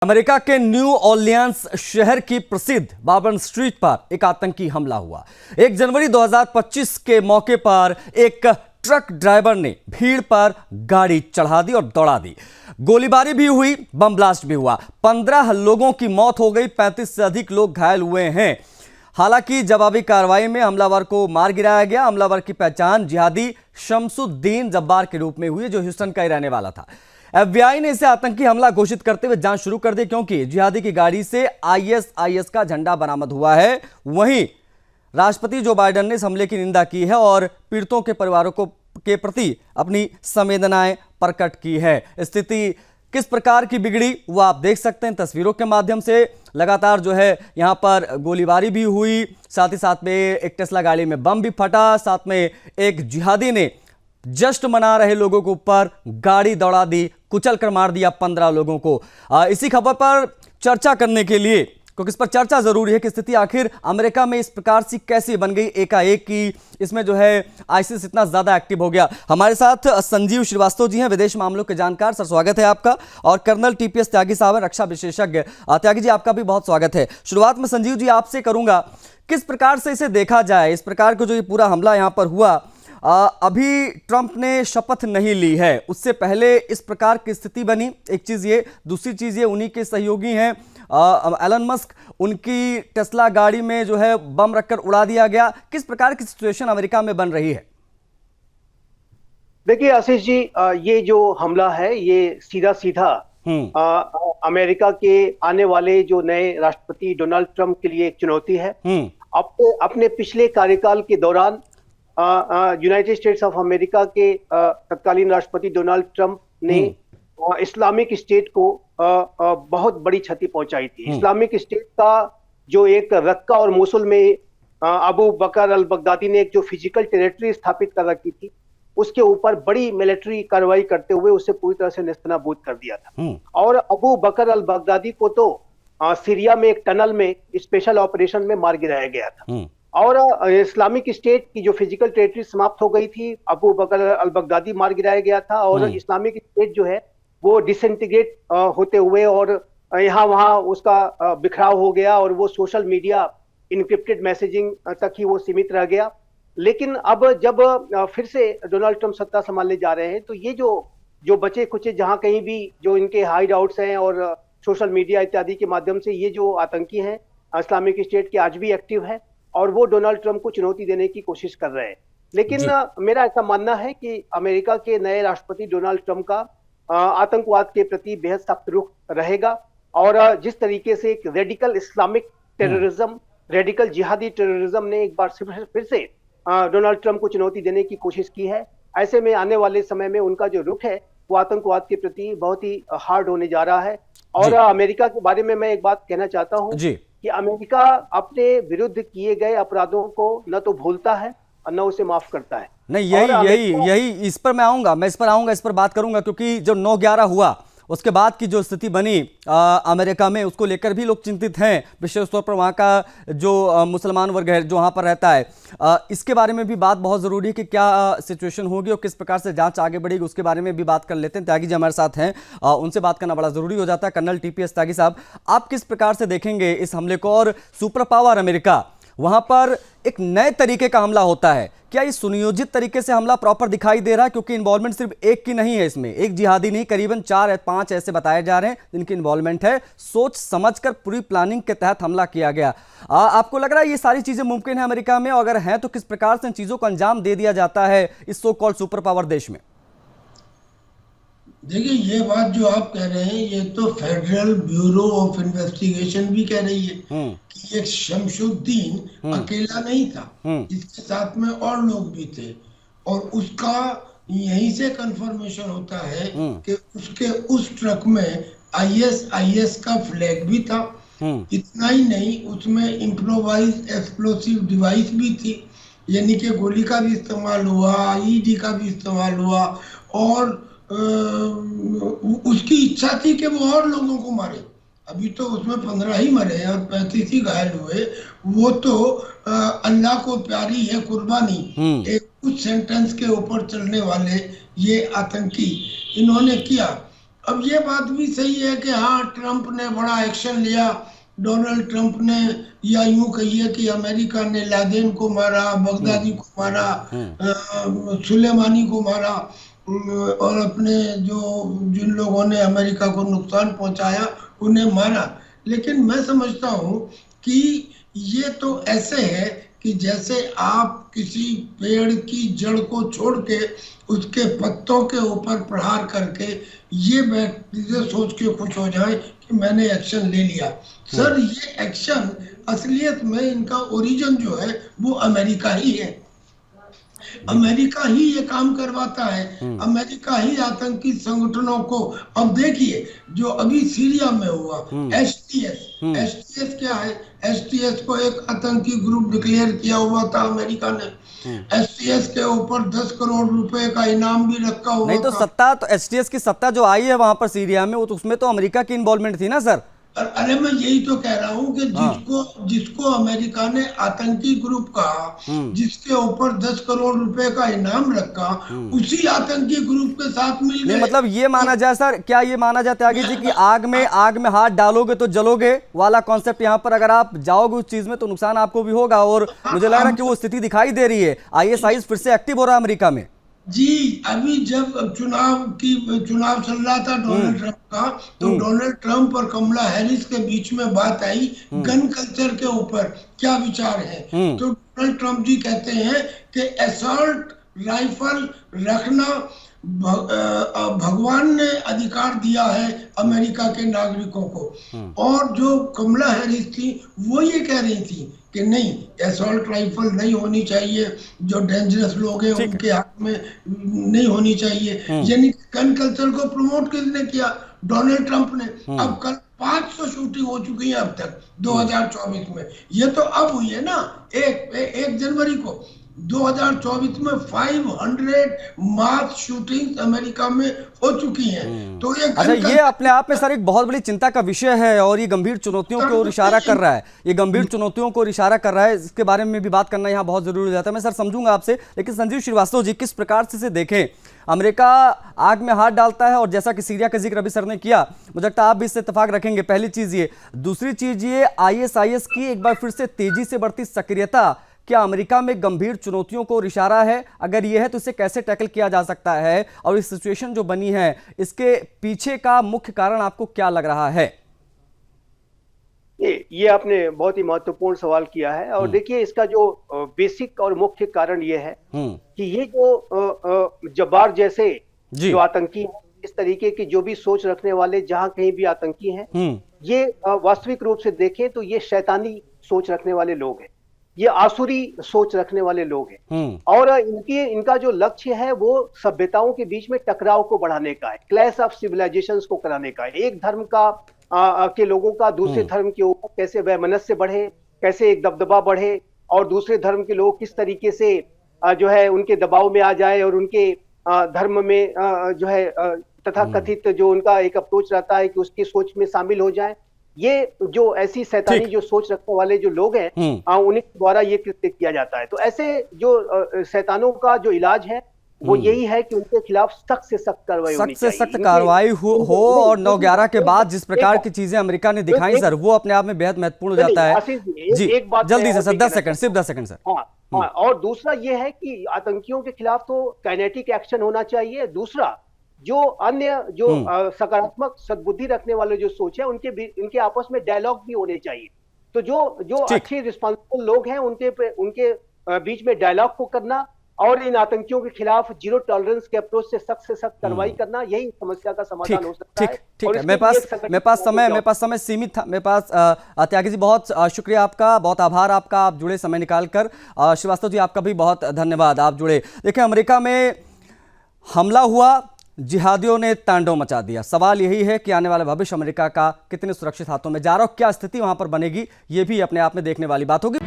America के new Orleans शहर की प्रसिद्ध बार्बन स्ट्रीट पर एक आतंकी हमला हुआ। 1 जनवरी 2025 के मौके पर एक ट्रक ड्राइवर ने भीड़ पर गाड़ी चढ़ा दी और दौड़ा दी। गोलीबारी भी हुई, बम ब्लास्ट भी हुआ। 15 लोगों की मौत हो गई, 35 से अधिक लोग घायल हुए हैं। हालांकि जवाबी कार्रवाई में हमलावर को मार गिराया गया। हमलावर की पहचान जिहादी शमसुद्दीन जब्बार के रूप में हुई, जो ह्यूस्टन का ही रहने वाला था। FBI ने इसे आतंकी हमला घोषित करते हुए जांच शुरू कर दी, क्योंकि जिहादी की गाड़ी से ISIS का झंडा बरामद हुआ है। वहीं राष्ट्रपति जो बाइडेन ने इस हमले की निंदा की है और पीड़ितों के परिवारों के प्रति अपनी संवेदनाएं प्रकट की है। स्थिति किस प्रकार की बिगड़ी वो आप देख सकते हैं तस्वीरों के माध्यम से। लगातार जो है यहाँ पर गोलीबारी भी हुई, साथ ही साथ में एक टेस्ला गाड़ी में बम भी फटा, साथ में एक जिहादी ने जश्न मना रहे लोगों के ऊपर गाड़ी दौड़ा दी, कुचल कर मार दिया 15 लोगों को। इसी खबर पर चर्चा करने के लिए, क्योंकि इस पर चर्चा जरूरी है कि स्थिति आखिर अमेरिका में इस प्रकार से कैसे बन गई एकाएक की, इसमें जो है आईसिस इतना ज्यादा एक्टिव हो गया। हमारे साथ संजीव श्रीवास्तव जी हैं, विदेश मामलों के जानकार। सर स्वागत है आपका। और कर्नल TPS त्यागी साहब हैं, रक्षा विशेषज्ञ। त्यागी जी आपका भी बहुत स्वागत है। शुरुआत में संजीव जी आपसे करूंगा, किस प्रकार से इसे देखा जाए, इस प्रकार का जो ये पूरा हमला यहाँ पर हुआ। अभी ट्रंप ने शपथ नहीं ली है, उससे पहले इस प्रकार की स्थिति बनी। एक चीज ये, दूसरी चीज ये, उन्हीं के सहयोगी हैं एलन मस्क, उनकी टेस्ला गाड़ी में जो है बम रखकर उड़ा दिया गया। किस प्रकार की सिचुएशन अमेरिका में बन रही है? देखिए आशीष जी, ये जो हमला है ये सीधा सीधा अमेरिका के आने वाले जो नए राष्ट्रपति डोनाल्ड ट्रंप के लिए एक चुनौती है। अपने पिछले कार्यकाल के दौरान यूनाइटेड स्टेट्स ऑफ अमेरिका के तत्कालीन राष्ट्रपति डोनाल्ड ट्रंप ने इस्लामिक स्टेट को बहुत बड़ी क्षति पहुंचाई थी। इस्लामिक स्टेट का जो एक रक्का और मोसुल में अबू बकर अल बगदादी ने एक जो फिजिकल टेरिटरी स्थापित कर रखी थी, उसके ऊपर बड़ी मिलिट्री कार्रवाई करते हुए उसे पूरी तरह से नेस्तनाबूद कर दिया था। और अबू बकर अल बगदादी को तो सीरिया में एक टनल में स्पेशल ऑपरेशन में मार गिराया गया था। और इस्लामिक स्टेट की जो फिजिकल टेरिटरी समाप्त हो गई थी, अबू बकर अल बगदादी मार गिराया गया था। और इस्लामिक स्टेट जो है वो डिसइंटीग्रेट होते हुए और यहाँ वहाँ उसका बिखराव हो गया और वो सोशल मीडिया इनक्रिप्टेड मैसेजिंग तक ही वो सीमित रह गया। लेकिन अब जब फिर से डोनाल्ड ट्रंप सत्ता संभालने जा रहे हैं, तो ये जो बचे कुचे जहाँ कहीं भी जो इनके हाइड आउट्स हैं और सोशल मीडिया इत्यादि के माध्यम से ये जो आतंकी हैं इस्लामिक स्टेट के आज भी एक्टिव है और वो डोनाल्ड ट्रंप को चुनौती देने की कोशिश कर रहे हैं। लेकिन मेरा ऐसा मानना है कि अमेरिका के नए राष्ट्रपति डोनाल्ड ट्रंप का आतंकवाद के प्रति बेहद सख्त रुख रहेगा। और जिस तरीके से एक रेडिकल इस्लामिक टेररिज्म, रेडिकल जिहादी टेररिज्म ने एक बार फिर से डोनाल्ड ट्रंप को चुनौती देने की कोशिश की है, ऐसे में आने वाले समय में उनका जो रुख है वो आतंकवाद के प्रति बहुत ही हार्ड होने जा रहा है। और अमेरिका के बारे में मैं एक बात कहना चाहता हूँ कि अमेरिका अपने विरुद्ध किए गए अपराधों को न तो भूलता है और न उसे माफ करता है। नहीं, यही इस पर मैं इस पर बात करूंगा, क्योंकि जो 9/11 हुआ उसके बाद की जो स्थिति बनी अमेरिका में, उसको लेकर भी लोग चिंतित हैं, विशेष तौर पर वहाँ का जो मुसलमान वर्ग है जो वहाँ पर रहता है। इसके बारे में भी बात बहुत ज़रूरी है कि क्या सिचुएशन होगी और किस प्रकार से जांच आगे बढ़ेगी, उसके बारे में भी बात कर लेते हैं। त्यागी जी हमारे साथ हैं, उनसे बात करना बड़ा ज़रूरी हो जाता है। कर्नल TPS त्यागी साहब, आप किस प्रकार से देखेंगे इस हमले को? और सुपर पावर अमेरिका, वहाँ पर एक नए तरीके का हमला होता है, क्या ये सुनियोजित तरीके से हमला प्रॉपर दिखाई दे रहा है? क्योंकि इन्वॉल्वमेंट सिर्फ एक की नहीं है, इसमें एक जिहादी नहीं, करीबन 4-5 ऐसे बताए जा रहे हैं जिनकी इन्वॉल्वमेंट है। सोच समझकर पूरी प्लानिंग के तहत हमला किया गया। आपको लग रहा है ये सारी चीजें मुमकिन है अमेरिका में? और अगर है तो किस प्रकार से इन चीजों को अंजाम दे दिया जाता है इस सो कॉल्ड सुपर पावर देश में? देखिए, ये बात जो आप कह रहे हैं ये तो फेडरल ब्यूरो ऑफ इन्वेस्टिगेशन भी कह रही है कि एक शमसुद्दीन अकेला नहीं था, इसके साथ में और लोग भी थे। और उसका यहीं से कंफर्मेशन होता है कि उसके उस ट्रक में ISIS का फ्लैग भी था। इतना ही नहीं, उसमें इम्प्रोवाइज एक्सप्लोसिव डिवाइस भी थी, यानी कि गोली का भी इस्तेमाल हुआ, IED का भी इस्तेमाल हुआ। और उसकी इच्छा थी कि वो और लोगों को मारे। अभी तो उसमें 15 ही मरे और 35 ही घायल हुए। वो तो अल्लाह को प्यारी है कुर्बानी, एक कुछ सेंटेंस के ऊपर चलने वाले ये आतंकी इन्होंने किया। अब ये बात भी सही है कि हाँ, ट्रंप ने बड़ा एक्शन लिया। डोनाल्ड ट्रंप ने, या यूं कहिए कि अमेरिका ने लादेन को मारा, बगदादी को मारा, सुलेमानी को मारा, और अपने जो जिन लोगों ने अमेरिका को नुकसान पहुंचाया उन्हें मारा। लेकिन मैं समझता हूं कि ये तो ऐसे है कि जैसे आप किसी पेड़ की जड़ को छोड़ के उसके पत्तों के ऊपर प्रहार करके ये व्यक्ति सोच के खुश हो जाए कि मैंने एक्शन ले लिया। सर, ये एक्शन असलियत में इनका ओरिजिन जो है वो अमेरिका ही है। अमेरिका ही ये काम करवाता है, अमेरिका ही आतंकी संगठनों को। अब देखिए जो अभी सीरिया में हुआ, एसटीएस क्या है? एसटीएस को एक आतंकी ग्रुप डिक्लेयर किया हुआ था अमेरिका ने। एसटीएस के ऊपर 10 करोड़ रुपए का इनाम भी रखा हुआ नहीं तो था। सत्ता तो एसटीएस की सत्ता जो आई है वहां पर सीरिया में, वो तो उसमें तो अमेरिका की इन्वॉल्वमेंट थी ना सर। अरे मैं यही तो कह रहा हूँ कि जिसको अमेरिका ने आतंकी ग्रुप कहा, जिसके ऊपर 10 करोड़ रुपए का इनाम रखा, उसी आतंकी ग्रुप के साथ मिल गए। मतलब ये माना जाए सर, क्या ये माना जाए त्यागी जी कि आग में हाथ डालोगे तो जलोगे वाला कॉन्सेप्ट यहाँ पर अगर आप जाओगे उस चीज में तो नुकसान आपको भी होगा, और मुझे लग रहा है कि वो स्थिति दिखाई दे रही है। आईएसआईएस फिर से एक्टिव हो रहा है अमेरिका में। जी, अभी जब चुनाव चल रहा था डोनाल्ड ट्रंप का, तो डोनाल्ड ट्रंप और कमला हैरिस के बीच में बात आई गन कल्चर के ऊपर, क्या विचार है। तो डोनाल्ड ट्रंप जी कहते हैं कि असॉल्ट राइफल रखना भगवान ने अधिकार दिया है अमेरिका के नागरिकों को। और जो कमला हैरिस थी वो ये कह रही थी कि नहीं, असॉल्ट राइफल नहीं होनी चाहिए, जो डेंजरस लोग हैं उनके हाथ में नहीं होनी चाहिए। यानी गन कल्चर को प्रमोट किसने किया? डोनाल्ड ट्रंप ने। अब कल 500 शूटिंग हो चुकी है अब तक 2024 में। ये तो अब हुई है ना, 1 जनवरी को 2024 में 500 मास शूटिंग अमेरिका में हो चुकी हैं। तो ये अच्छा, ये अपने आप में सर एक बहुत बड़ी चिंता का विषय है और ये गंभीर चुनौतियों की ओर इशारा कर रहा है। ये गंभीर चुनौतियों को इशारा कर रहा है, इसके बारे में भी बात करना यहाँ बहुत जरूरी हो जाता है। मैं सर समझूंगा आपसे, लेकिन संजीव श्रीवास्तव जी किस प्रकार से इसे देखें? अमेरिका आग में हाथ डालता है और जैसा कि सीरिया का जिक्र अभी सर ने किया, मुझे लगता है आप भी इससे इत्तेफाक रखेंगे। पहली चीज ये, दूसरी चीज ये, आईएसआईएस की एक बार फिर से तेजी से बढ़ती सक्रियता क्या अमेरिका में गंभीर चुनौतियों को इशारा है? अगर यह है तो इसे कैसे टैकल किया जा सकता है, और इस सिचुएशन जो बनी है इसके पीछे का मुख्य कारण आपको क्या लग रहा है? ये आपने बहुत ही महत्वपूर्ण सवाल किया है। और देखिए, इसका जो बेसिक और मुख्य कारण ये है कि ये जो जब्बार जैसे जो आतंकी हैं, इस तरीके की जो भी सोच रखने वाले जहां कहीं भी आतंकी हैं, ये वास्तविक रूप से देखें तो ये शैतानी सोच रखने वाले लोग हैं, ये आसुरी सोच रखने वाले लोग हैं। और इनका जो लक्ष्य है वो सभ्यताओं के बीच में टकराव को बढ़ाने का है, क्लैश ऑफ सिविलाइजेशंस को कराने का है। एक धर्म का के लोगों का दूसरे धर्म के ऊपर कैसे वैमनस्य बढ़े, कैसे एक दबदबा बढ़े, और दूसरे धर्म के लोग किस तरीके से जो है उनके दबाव में आ जाए और उनके धर्म में जो है तथाकथित जो उनका एक अप्रोच रहता है कि उसकी सोच में शामिल हो जाए। ये जो ऐसी शैतानी जो सोच रखने वाले जो लोग हैं, उन्हीं द्वारा ये कृत्य किया जाता है। तो ऐसे जो शैतानों का जो इलाज है वो यही है कि उनके खिलाफ सख्त से सख्त कार्रवाई होनी चाहिए, सख्त कार्रवाई हो। और 9/11 के बाद जिस प्रकार की चीजें अमेरिका ने दिखाई सर, वो अपने आप में बेहद महत्वपूर्ण हो जाता है। जी, एक बात जल्दी से सर, 10 सेकंड, सिर्फ 10 सेकंड सर। हाँ, और दूसरा ये है कि आतंकियों के खिलाफ तो काइनेटिक एक्शन होना चाहिए। दूसरा, जो अन्य जो सकारात्मक सद्बुद्धि रखने वाले जो सोच है, उनके आपस में डायलॉग भी होने चाहिए। तो जो अच्छे रिस्पॉन्सिबल लोग हैं उनके बीच में डायलॉग को करना और इन आतंकियों के खिलाफ जीरो टॉलरेंस के अप्रोच से सख्त कार्रवाई करना, यही समस्या का समाधान हो सकता है। ठीक है, मेरे पास समय सीमित था। मेरे पास त्यागी जी बहुत शुक्रिया आपका, बहुत आभार आपका, आप जुड़े समय निकाल कर। श्रीवास्तव जी आपका भी बहुत धन्यवाद, आप जुड़े। देखिए, अमेरिका में हमला हुआ, जिहादियों ने तांडव मचा दिया। सवाल यही है कि आने वाला भविष्य अमेरिका का कितने सुरक्षित हाथों में जा रहा हो, क्या स्थिति वहां पर बनेगी, ये भी अपने आप में देखने वाली बात होगी।